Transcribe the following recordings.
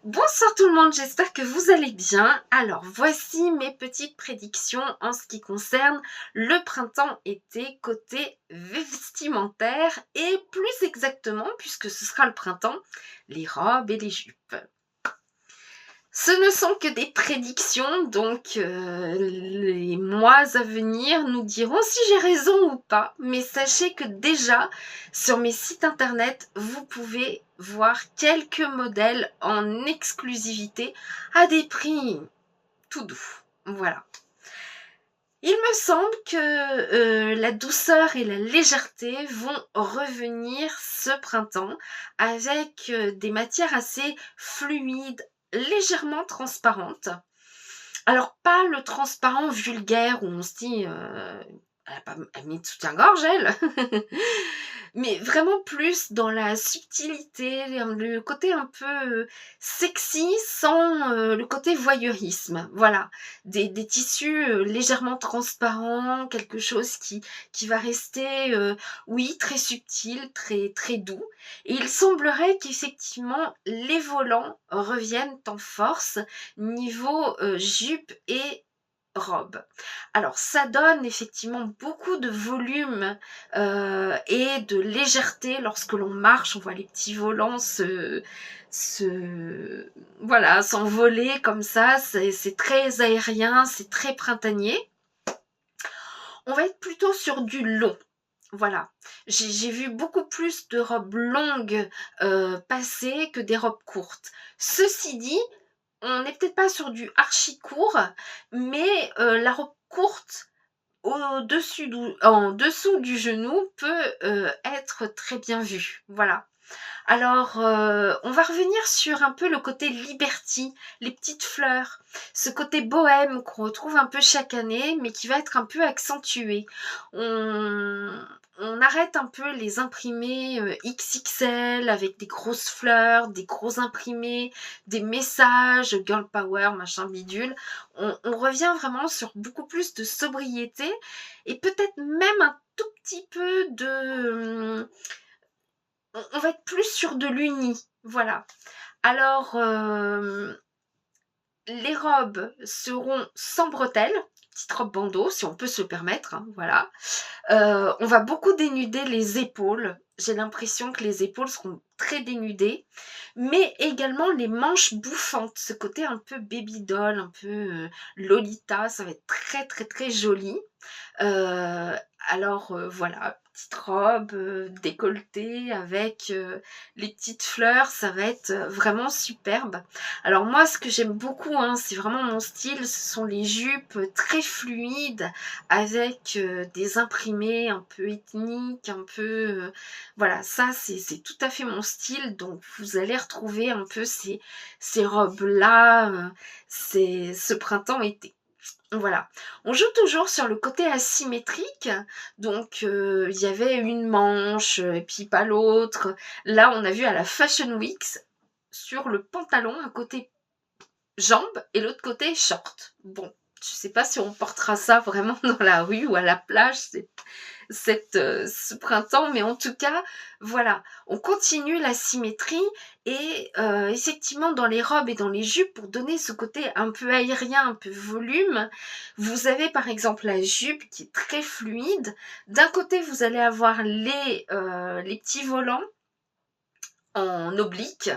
Bonsoir tout le monde, j'espère que vous allez bien. Alors voici mes petites prédictions en ce qui concerne le printemps-été côté vestimentaire et plus exactement, puisque ce sera le printemps, les robes et les jupes. Ce ne sont que des prédictions, donc les mois à venir nous diront si j'ai raison ou pas. Mais sachez que déjà, sur mes sites internet, vous pouvez voir quelques modèles en exclusivité à des prix tout doux. Voilà. Il me semble que la douceur et la légèreté vont revenir ce printemps avec des matières assez fluides, légèrement transparentes. Alors pas le transparent vulgaire où on se dit elle a pas mis de soutien-gorge elle mais vraiment plus dans la subtilité, le côté un peu sexy sans le côté voyeurisme. Voilà, des tissus légèrement transparents, quelque chose qui va rester, oui, très subtil, très doux. Et il semblerait qu'effectivement les volants reviennent en force niveau jupe et robe. Alors ça donne effectivement beaucoup de volume et de légèreté lorsque l'on marche, on voit les petits volants voilà, s'envoler comme ça, c'est très aérien, c'est très printanier. On va être plutôt sur du long. Voilà, j'ai vu beaucoup plus de robes longues passer que des robes courtes. Ceci dit, on n'est peut-être pas sur du archi court, mais la robe courte en dessous du genou peut être très bien vue. Voilà. Alors, on va revenir sur un peu le côté liberty, les petites fleurs, ce côté bohème qu'on retrouve un peu chaque année, mais qui va être un peu accentué. On arrête un peu les imprimés XXL avec des grosses fleurs, des gros imprimés, des messages, girl power, machin bidule. On revient vraiment sur beaucoup plus de sobriété et peut-être même un tout petit peu de on va être plus sur de l'uni, voilà. Alors, les robes seront sans bretelles, petite robe bandeau, si on peut se le permettre, hein, voilà. On va beaucoup dénuder les épaules. J'ai l'impression que les épaules seront très dénudées, mais également les manches bouffantes, ce côté un peu baby doll, un peu Lolita, ça va être très joli. Alors voilà, petite robe décolletée avec les petites fleurs, ça va être vraiment superbe. Alors moi, ce que j'aime beaucoup, hein, c'est vraiment mon style, ce sont les jupes très fluides avec des imprimés un peu ethniques, un peu... voilà, ça c'est tout à fait mon style, donc vous allez retrouver un peu ces robes-là, ce printemps-été. Voilà, on joue toujours sur le côté asymétrique, donc il y avait une manche et puis pas l'autre. Là, on a vu à la Fashion Week sur le pantalon un côté jambes et l'autre côté short. Bon, je sais pas si on portera ça vraiment dans la rue ou à la plage ce printemps, mais en tout cas, voilà, on continue la symétrie et effectivement dans les robes et dans les jupes, pour donner ce côté un peu aérien, un peu volume, vous avez par exemple la jupe qui est très fluide. D'un côté, vous allez avoir les petits volants en oblique,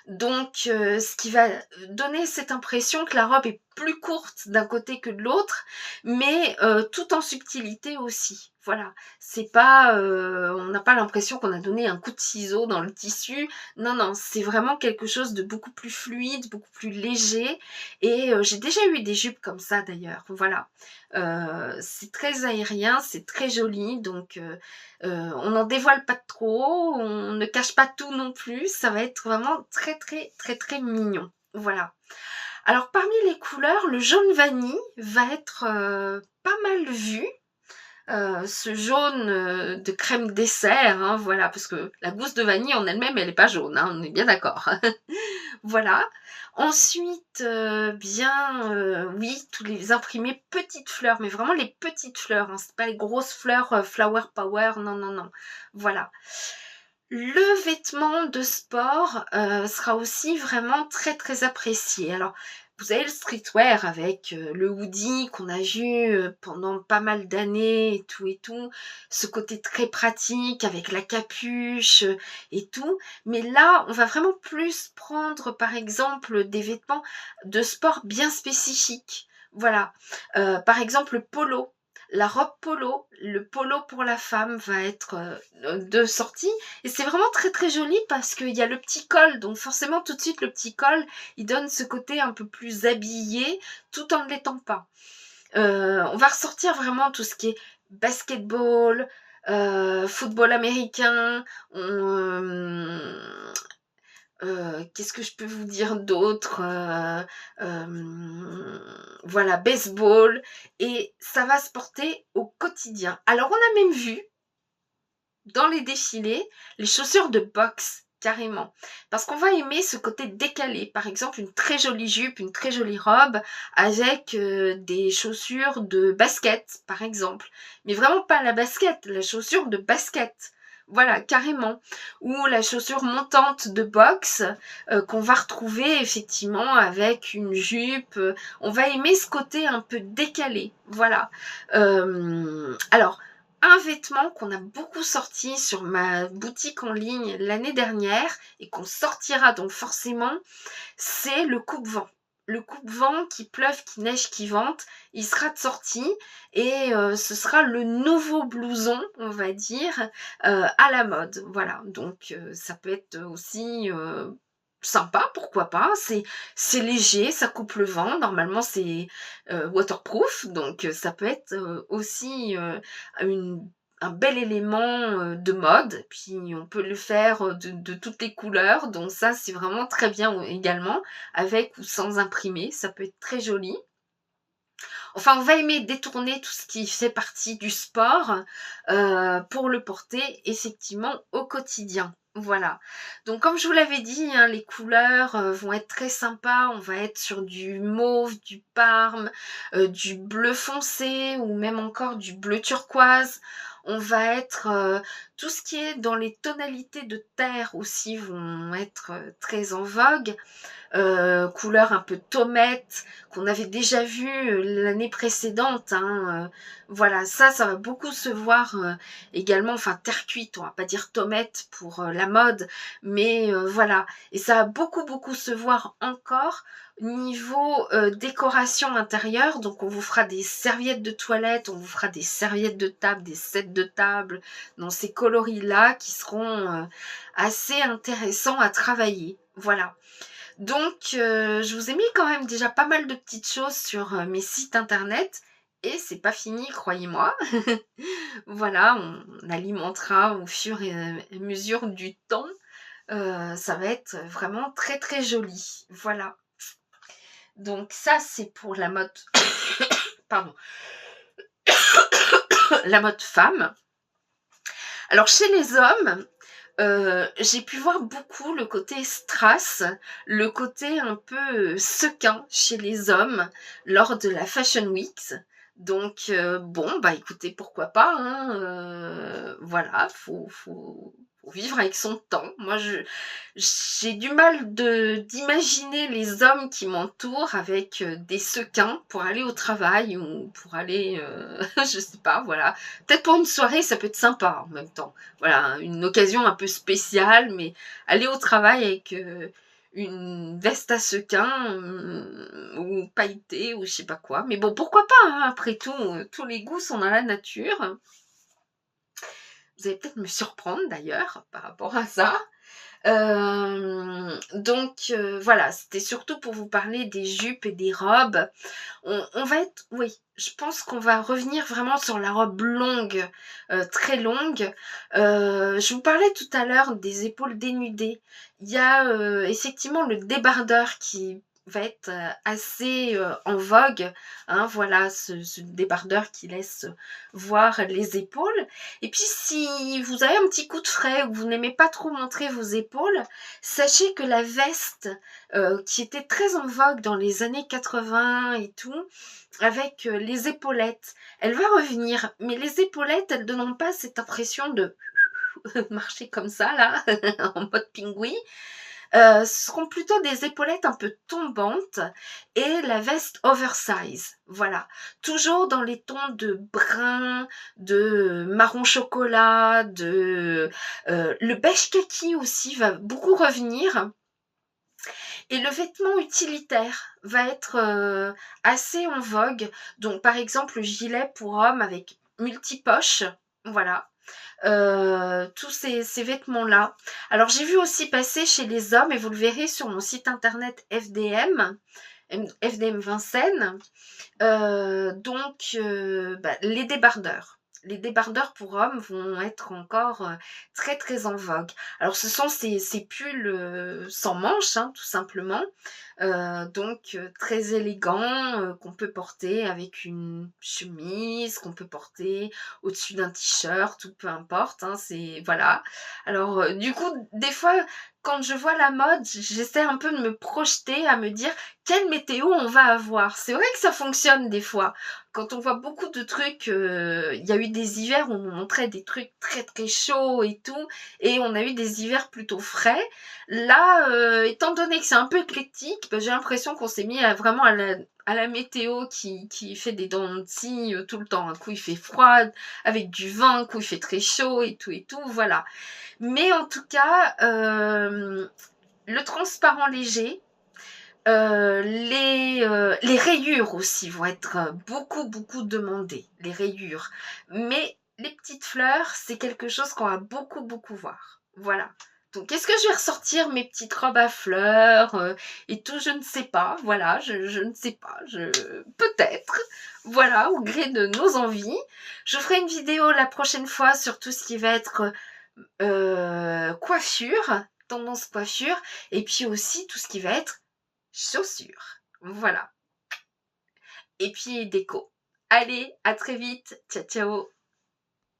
donc ce qui va donner cette impression que la robe est plus courte d'un côté que de l'autre, mais tout en subtilité aussi. Voilà, c'est pas, on n'a pas l'impression qu'on a donné un coup de ciseau dans le tissu. Non, non, c'est vraiment quelque chose de beaucoup plus fluide, beaucoup plus léger. Et j'ai déjà eu des jupes comme ça d'ailleurs. Voilà, c'est très aérien, c'est très joli, donc on n'en dévoile pas trop, on ne cache pas tout non plus, ça va être vraiment très mignon. Voilà. Alors parmi les couleurs, le jaune vanille va être pas mal vu. Ce jaune de crème dessert, hein, voilà, parce que la gousse de vanille en elle-même, elle n'est pas jaune, hein, on est bien d'accord. Voilà. Ensuite, oui, tous les imprimés petites fleurs, mais vraiment les petites fleurs, hein, c'est pas les grosses fleurs flower power, non. Voilà. Le vêtement de sport sera aussi vraiment très très apprécié. Alors, vous avez le streetwear avec le hoodie qu'on a vu pendant pas mal d'années et tout, ce côté très pratique avec la capuche et tout. Mais là, on va vraiment plus prendre par exemple des vêtements de sport bien spécifiques. Voilà, par exemple le polo. La robe polo, le polo pour la femme va être de sortie et c'est vraiment très très joli parce qu'il y a le petit col, donc forcément tout de suite le petit col, il donne ce côté un peu plus habillé tout en ne l'étant pas. On va ressortir vraiment tout ce qui est basketball, football américain, qu'est-ce que je peux vous dire d'autre voilà, baseball, et ça va se porter au quotidien. Alors on a même vu dans les défilés, les chaussures de boxe, carrément. Parce qu'on va aimer ce côté décalé. Par exemple, une très jolie jupe, une très jolie robe avec des chaussures de basket, par exemple. Mais vraiment pas la basket, la chaussure de basket. Voilà, carrément. Ou la chaussure montante de boxe qu'on va retrouver effectivement avec une jupe. On va aimer ce côté un peu décalé. Voilà. Alors, un vêtement qu'on a beaucoup sorti sur ma boutique en ligne l'année dernière et qu'on sortira donc forcément, c'est le coupe-vent. Le coupe-vent, qui pleuve, qui neige, qui vente, il sera de sortie et ce sera le nouveau blouson, on va dire, à la mode. Voilà, donc ça peut être aussi sympa, pourquoi pas. C'est léger, ça coupe le vent. Normalement, c'est waterproof, donc ça peut être aussi une un bel élément de mode, puis on peut le faire de toutes les couleurs, donc ça c'est vraiment très bien également, avec ou sans imprimer, ça peut être très joli. Enfin, on va aimer détourner tout ce qui fait partie du sport pour le porter effectivement au quotidien. Voilà. Donc comme je vous l'avais dit, hein, les couleurs vont être très sympas. On va être sur du mauve, du parme, du bleu foncé ou même encore du bleu turquoise. On va être tout ce qui est dans les tonalités de terre aussi vont être très en vogue. Couleur un peu tomate qu'on avait déjà vu l'année précédente, hein, voilà, ça va beaucoup se voir également, enfin terre cuite, on va pas dire tomate pour la mode, mais voilà, et ça va beaucoup se voir encore niveau décoration intérieure. Donc on vous fera des serviettes de toilette, on vous fera des serviettes de table, des sets de table dans ces coloris là qui seront assez intéressants à travailler. Voilà. Donc, je vous ai mis quand même déjà pas mal de petites choses sur mes sites internet et c'est pas fini, croyez-moi. Voilà, on alimentera au fur et à mesure du temps. Ça va être vraiment très très joli. Voilà. Donc ça, c'est pour la mode, pardon, la mode femme. Alors chez les hommes, j'ai pu voir beaucoup le côté strass, le côté un peu sequin chez les hommes lors de la Fashion Week. Donc bon, bah écoutez, pourquoi pas, hein, voilà, faut vivre avec son temps. Moi, j'ai du mal d'imaginer les hommes qui m'entourent avec des sequins pour aller au travail ou pour aller, je sais pas, voilà. Peut-être pour une soirée, ça peut être sympa en même temps. Voilà, une occasion un peu spéciale, mais aller au travail avec une veste à sequins ou pailletée ou je sais pas quoi. Mais bon, pourquoi pas, hein, après tout, tous les goûts sont dans la nature. Vous allez peut-être me surprendre d'ailleurs par rapport à ça. Donc voilà, c'était surtout pour vous parler des jupes et des robes. On va être, oui, je pense qu'on va revenir vraiment sur la robe longue, très longue. Je vous parlais tout à l'heure des épaules dénudées. Il y a effectivement le débardeur qui va être assez en vogue, hein, voilà, ce débardeur qui laisse voir les épaules. Et puis si vous avez un petit coup de frais ou vous n'aimez pas trop montrer vos épaules, sachez que la veste qui était très en vogue dans les années 80 et tout, avec les épaulettes, elle va revenir, mais les épaulettes, elles ne donnent pas cette impression de marcher comme ça là, en mode pingouin. Ce seront plutôt des épaulettes un peu tombantes et la veste oversize. Voilà. Toujours dans les tons de brun, de marron chocolat, le beige kaki aussi va beaucoup revenir. Et le vêtement utilitaire va être assez en vogue. Donc par exemple le gilet pour homme avec multipoche. Voilà. Tous ces vêtements-là. Alors j'ai vu aussi passer chez les hommes, et vous le verrez sur mon site internet FDM Vincennes, les débardeurs. Les débardeurs pour hommes vont être encore très très en vogue. Alors ce sont ces pulls sans manches, hein, tout simplement. Très élégants, qu'on peut porter avec une chemise, qu'on peut porter au-dessus d'un t-shirt, ou peu importe, hein, c'est voilà. Alors du coup, des fois, quand je vois la mode, j'essaie un peu de me projeter, à me dire quelle météo on va avoir. C'est vrai que ça fonctionne des fois. Quand on voit beaucoup de trucs, il y a eu des hivers où on montrait des trucs très très chauds et tout, et on a eu des hivers plutôt frais. Là, étant donné que c'est un peu éclectique, j'ai l'impression qu'on s'est mis vraiment à la météo qui fait des dents de scie tout le temps. Un coup il fait froid avec du vent, un coup il fait très chaud et tout, voilà. Mais en tout cas, le transparent léger, les rayures aussi vont être beaucoup demandées, les rayures. Mais les petites fleurs, c'est quelque chose qu'on va beaucoup voir. Voilà. Donc, est-ce que je vais ressortir mes petites robes à fleurs et tout? Je ne sais pas. Voilà, je ne sais pas. Peut-être. Voilà, au gré de nos envies. Je ferai une vidéo la prochaine fois sur tout ce qui va être coiffure, tendance coiffure, et puis aussi tout ce qui va être chaussures. Voilà. Et puis déco. Allez, à très vite. Ciao, ciao.